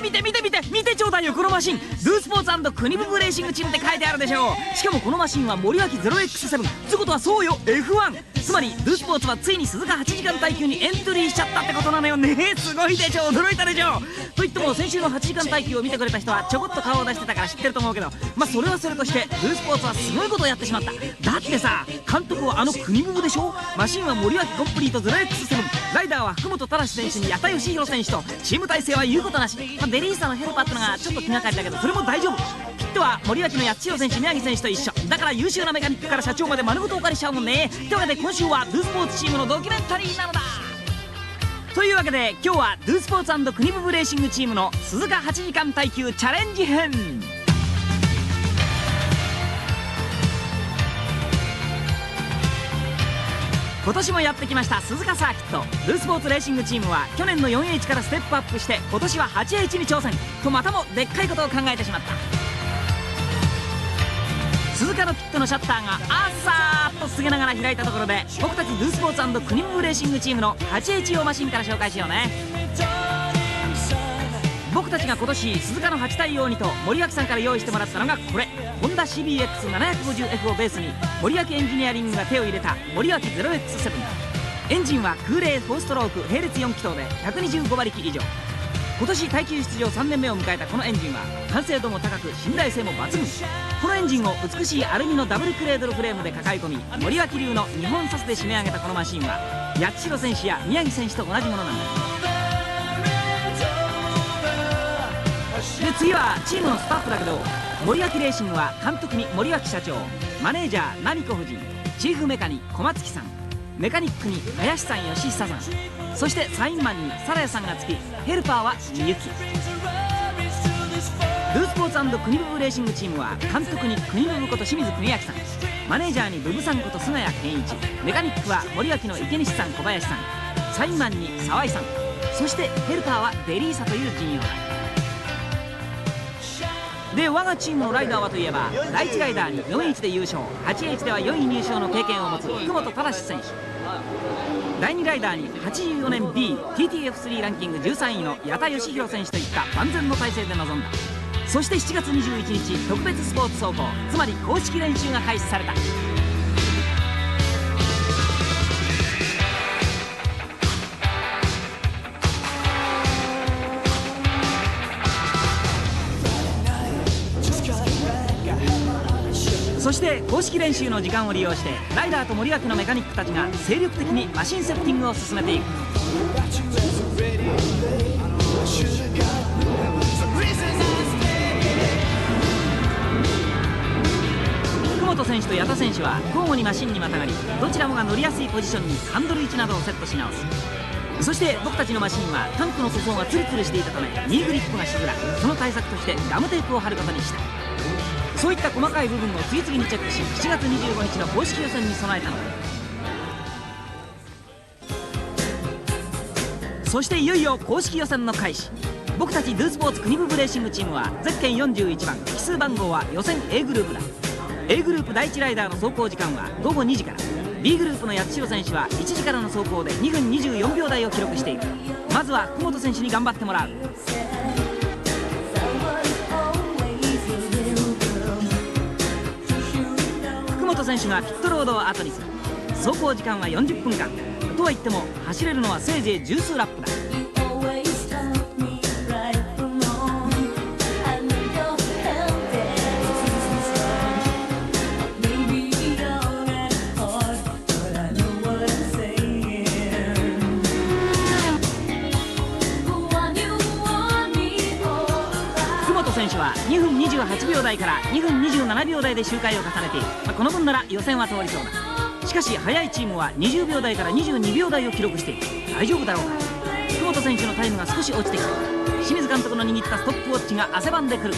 見てちょうだいよこのマシン。ドゥスポーツ&クニブブレーシングチームって書いてあるでしょう。しかもこのマシンは森脇 0X7 ってことはそうよ F1。 つまりドゥスポーツはついに鈴鹿8時間耐久にエントリーしちゃったってことなのよね。すごいでしょ、驚いたでしょ。といっても先週の8時間耐久を見てくれた人はちょこっと顔を出してたから知ってると思うけど、まあそれはそれとしてドゥスポーツはすごいことをやってしまった。だってさ、監督はあのクニブブでしょ。マシンは森脇コンプリート 0X7、 ライダーは福本忠選手に矢田義弘選手と、チーム体制は言うことなし。まあ、デリーサのヘルパーってのがちょっと気がかりだけどそれも大丈夫。ピットは森脇の八千代選手、宮城選手と一緒だから優秀なメカニックから社長まで丸ごとお借りしちゃうもんね。というわけで今週はドゥスポーツチームのドキュメンタリーなのだ。というわけで今日はドゥスポーツ&クニブブレーシングチームの鈴鹿8時間耐久チャレンジ編。今年もやってきました鈴鹿サーキット。ドゥスポーツレーシングチームは去年の 4H からステップアップして今年は 8H に挑戦と、またもでっかいことを考えてしまった。鈴鹿のピットのシャッターがあっさーっとすげながら開いたところで、僕たちドゥスポーツ&クニブブレーシングチームの 8H 用マシンから紹介しようね。僕たちが今年鈴鹿の8対応にと森脇さんから用意してもらったのがこれ、ホンダ CBX750F をベースに森脇エンジニアリングが手を入れた森脇 0X7。 エンジンは空冷4ストローク並列4気筒で125馬力以上。今年耐久出場3年目を迎えたこのエンジンは完成度も高く信頼性も抜群。このエンジンを美しいアルミのダブルクレードルフレームで抱え込み、森脇流の2本サスで締め上げたこのマシンは八千代選手や宮城選手と同じものなんだ。で次はチームのスタッフだけど、森脇レーシングは監督に森脇社長、マネージャー奈美子夫人、チーフメカに小松木さん、メカニックに林さん義久さん、そしてサインマンにサラヤさんがつき、ヘルパーはみゆき。ドゥスポーツ&クニブブレーシングチームは監督にクニブブこと清水邦明さん、マネージャーにブブさんこと菅谷健一、メカニックは森脇の池西さん小林さん、サインマンに沢井さん、そしてヘルパーはデリーサという陣容だ。で我がチームのライダーはといえば、第1ライダーに 4H で優勝、 8H では4位入賞の経験を持つ福本忠選手、第2ライダーに84年 BTTF3 ランキング13位の矢田義弘選手といった万全の体制で臨んだ。そして7月21日特別スポーツ走行、つまり公式練習が開始された。そして公式練習の時間を利用してライダーと森脇のメカニックたちが精力的にマシンセッティングを進めていく。福本選手と矢田選手は交互にマシンにまたがり、どちらもが乗りやすいポジションにハンドル位置などをセットし直す。そして僕たちのマシンはタンクの塗装がツルツルしていたためニーグリップがしづらく、その対策としてガムテープを貼ることにした。そういった細かい部分を次々にチェックし、7月25日の公式予選に備えたのだ。そしていよいよ公式予選の開始。僕たちドゥスポーツクニブブレーシングチームはゼッケン41番、奇数番号は予選 A グループだ。 A グループ第1ライダーの走行時間は午後2時から、 B グループの八千代選手は1時からの走行で2分24秒台を記録している。まずは福本選手に頑張ってもらう。福本選手がピットロードを後にする。走行時間は40分間とは言っても走れるのはせいぜい十数ラップだ。選手は2分28秒台から2分27秒台で周回を重ねている。この分なら予選は通りそうだ。しかし速いチームは20秒台から22秒台を記録している。大丈夫だろうか。福本選手のタイムが少し落ちてきた。清水監督の握ったストップウォッチが汗ばんでくる。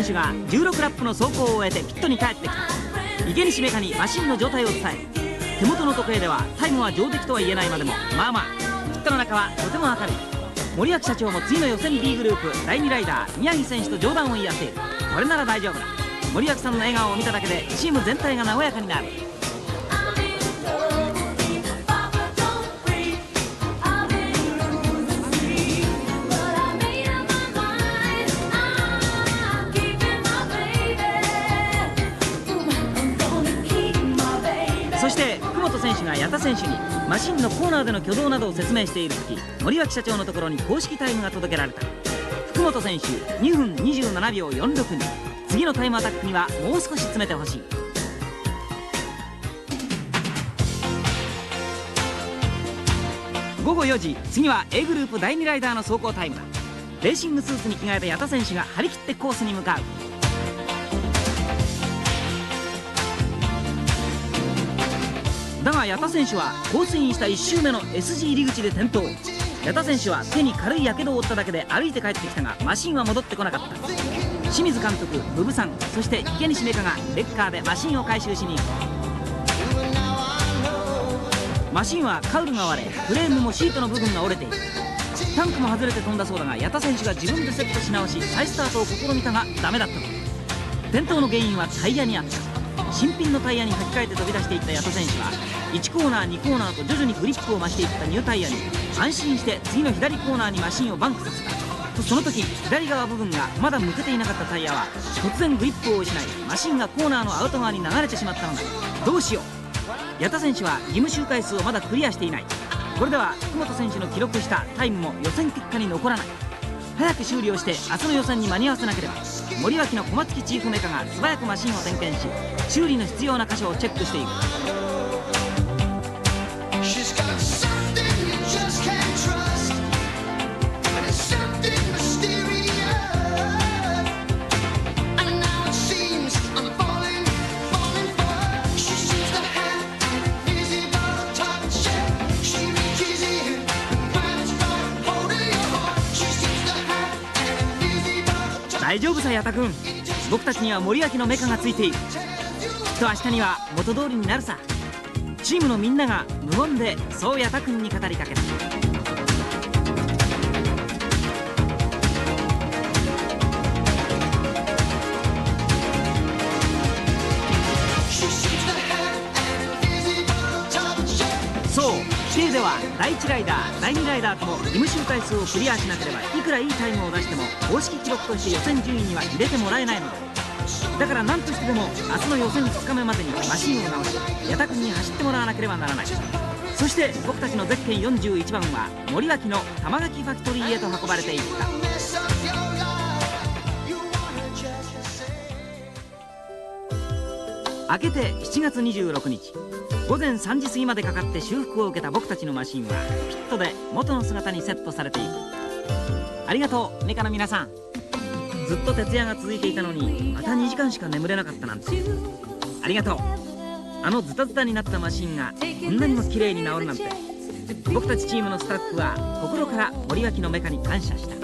選手が16ラップの走行を終えてピットに帰ってきた。池西メカにマシンの状態を伝える。手元の時計ではタイムは上出来とは言えないまでもまあまあ、ピットの中はとても明るい。森脇社長も次の予選 B グループ第2ライダー宮城選手と冗談を言い合っている。これなら大丈夫だ。森脇さんの笑顔を見ただけでチーム全体が和やかになる。そして福本選手が矢田選手にマシンのコーナーでの挙動などを説明している時、森脇社長のところに公式タイムが届けられた。福本選手2分27秒46に、次のタイムアタックにはもう少し詰めてほしい。午後4時、次は A グループ第2ライダーの走行タイムだ。レーシングスーツに着替えた矢田選手が張り切ってコースに向かう。だが矢田選手はコースインした1周目の S 字入り口で転倒。矢田選手は手に軽いやけどを負っただけで歩いて帰ってきたが、マシンは戻ってこなかった。清水監督、ブブさん、そして池西メカがレッカーでマシンを回収しに行く。マシンはカウルが割れ、フレームもシートの部分が折れている。タンクも外れて飛んだそうだが、矢田選手が自分でセットし直し再スタートを試みたがダメだったと。転倒の原因はタイヤにあった。新品のタイヤに履き替えて飛び出していった矢田選手は1コーナー2コーナーと徐々にグリップを増していったニュータイヤに安心して次の左コーナーにマシンをバンクさせた。とその時左側部分がまだ向けていなかったタイヤは突然グリップを失い、マシンがコーナーのアウト側に流れてしまったのだ。どうしよう。矢田選手は義務周回数をまだクリアしていない。これでは福本選手の記録したタイムも予選結果に残らない。早く修理をして明日の予選に間に合わせなければ。森脇の小松木チーフメカが素早くマシンを点検し、修理の必要な箇所をチェックしていく。大丈夫さ矢田君、僕たちには森脇のメカがついている。きっと明日には元通りになるさ。チームのみんなが無言でそう矢田君に語りかけた。そう、規定では第1ライダー第2ライダーとも義務周回数をクリアしなければいくらいいタイムを出しても公式記録として予選順位には入れてもらえないのだ。だから何としてでも明日の予選2日目までにマシンを直し矢田君に走ってもらわなければならない。そして僕たちのゼッケン41番は森脇の玉垣ファクトリーへと運ばれていった。明けて7月26日午前3時過ぎまでかかって修復を受けた僕たちのマシンはピットで元の姿にセットされていく。ありがとうメカの皆さん。ずっと徹夜が続いていたのにまた2時間しか眠れなかったなんて。ありがとう。あのズタズタになったマシンがこんなにも綺麗に治るなんて。僕たちチームのスタッフは心から森脇のメカに感謝した。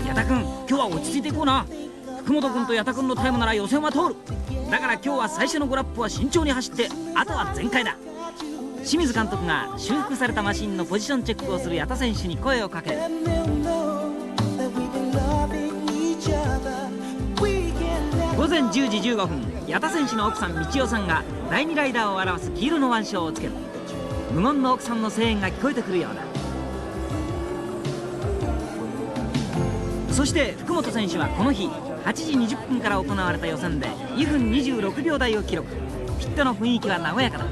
矢田君、今日は落ち着いていこうな。福本君と矢田君のタイムなら予選は通る。だから今日は最初の5ラップは慎重に走ってあとは全開だ。清水監督が修復されたマシンのポジションチェックをする矢田選手に声をかける。午前10時15分、矢田選手の奥さん道代さんが第2ライダーを表す黄色の腕章をつける。無言の奥さんの声援が聞こえてくるようだ。そして福本選手はこの日8時20分から行われた予選で2分26秒台を記録。ピットの雰囲気は和やかだ。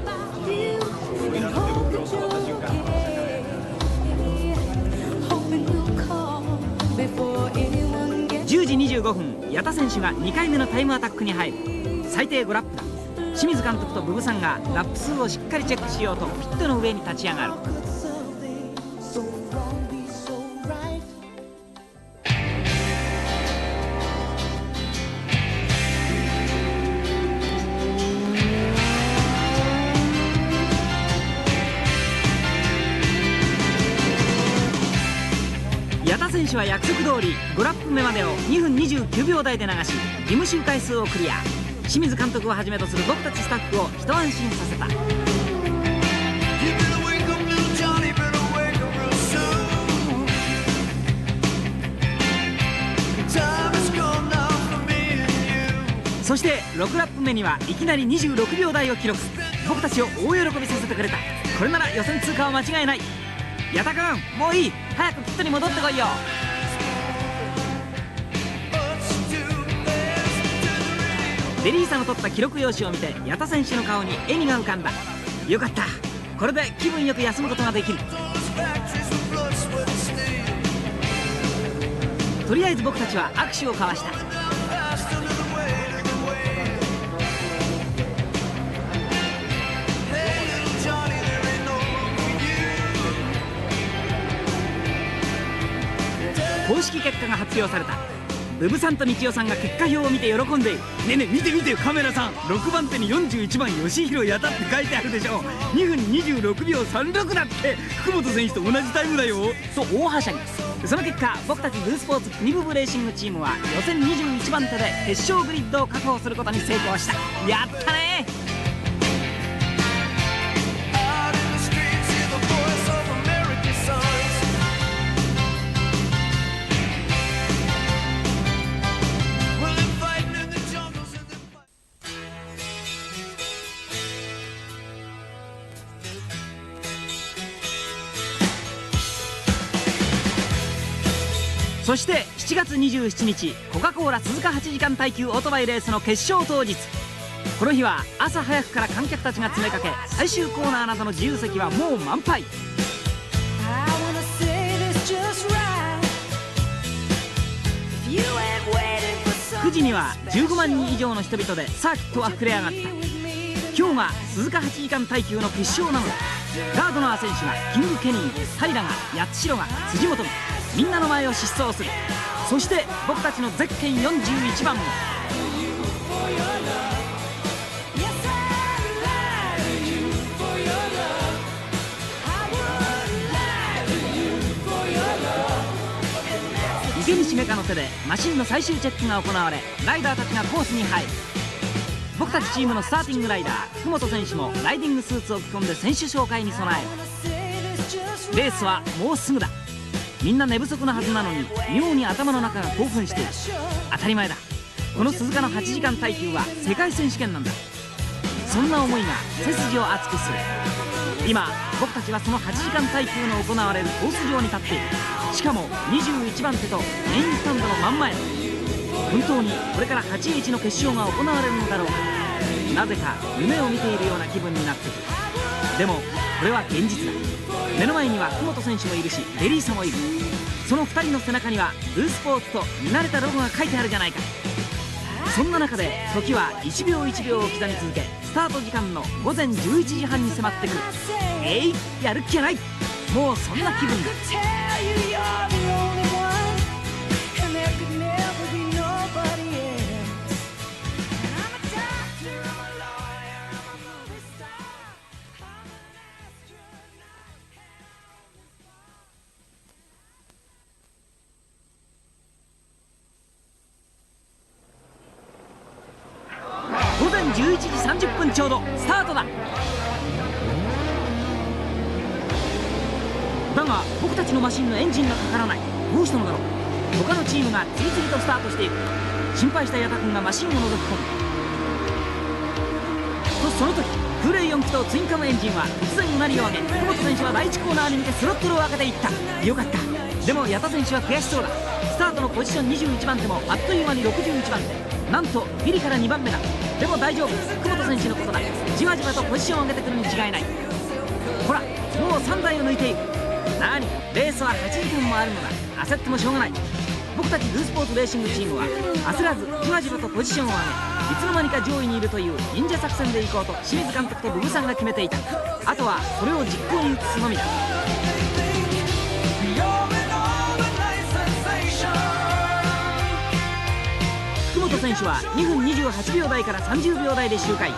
10時25分、矢田選手が2回目のタイムアタックに入る。最低5ラップだ。清水監督とブブさんがラップ数をしっかりチェックしようとピットの上に立ち上がる。士は約束通り5ラップ目までを2分29秒台で流し、義務周回数をクリア。清水監督をはじめとする僕たちスタッフを一安心させた。そして6ラップ目にはいきなり26秒台を記録。僕たちを大喜びさせてくれた。これなら予選通過は間違いない。矢田君、もういい、早くピットに戻ってこいよ。デリーサの取った記録用紙を見て矢田選手の顔に笑みが浮かんだ。よかった、これで気分よく休むことができる。とりあえず僕たちは握手を交わした。公式結果が発表された。ブブさんとみちおさんが結果表を見て喜んでいる。ねえねえ見て見てカメラさん、6番手に41番吉弘矢田って書いてあるでしょ。2分26秒36だって。福本選手と同じタイムだよと大はしゃぎ。その結果僕たちブースポーツクニブブレーシングチームは予選21番手で決勝グリッドを確保することに成功した。やったね。そして7月27日コカ・コーラ鈴鹿8時間耐久オートバイレースの決勝当日。この日は朝早くから観客たちが詰めかけ、最終コーナーなどの自由席はもう満杯。9時には15万人以上の人々でサーキットは膨れ上がった。今日が鈴鹿8時間耐久の決勝なのだ。ガードナー選手がキング・ケニー、平が八代が辻本がみんなの前を疾走する。そして僕たちのゼッケン41番も。池西メカの手でマシンの最終チェックが行われ、ライダーたちがコースに入る。僕たちチームのスターティングライダー福本選手もライディングスーツを着込んで選手紹介に備える。レースはもうすぐだ。みんな寝不足なはずなのに妙に頭の中が興奮している。当たり前だ、この鈴鹿の8時間耐久は世界選手権なんだ。そんな思いが背筋を熱くする。今僕たちはその8時間耐久の行われるコース上に立っている。しかも21番手とメインスタンドの真ん前だ。本当にこれから 8H の決勝が行われるのだろうか。なぜか夢を見ているような気分になってくる。でもこれは現実だ。目の前には福本選手もいるしデリーサもいる。その2人の背中にはブースポーツと見慣れたロゴが書いてあるじゃないか。そんな中で時は1秒1秒を刻み続け、スタート時間の午前11時半に迫ってくる。やるっきゃない。もうそんな気分だ。午前11時30分ちょうどスタートだ。だが僕たちのマシンのエンジンがかからない。どうしたのだろう。他のチームが次々とスタートしていく。心配した矢田君がマシンを覗き込むと、その時空冷4気筒ツインカムエンジンは突然うなりを上げ、福本選手は第1コーナーに向けスロットルを開けていった。よかった。でも矢田選手は悔しそうだ。スタートのポジション21番手もあっという間に61番手、なんとビリから2番目だ。でも大丈夫、福本選手のことだ。じわじわとポジションを上げてくるに違いない。ほらもう3台を抜いている。なにレースは8時間もあるのだ。焦ってもしょうがない。僕たちルースポーツレーシングチームは焦らずじわじわとポジションを上げ、いつの間にか上位にいるという忍者作戦でいこうと清水監督とブブさんが決めていた。あとはそれを実行に移すのみだ。福本選手は2分28秒台から30秒台で周回。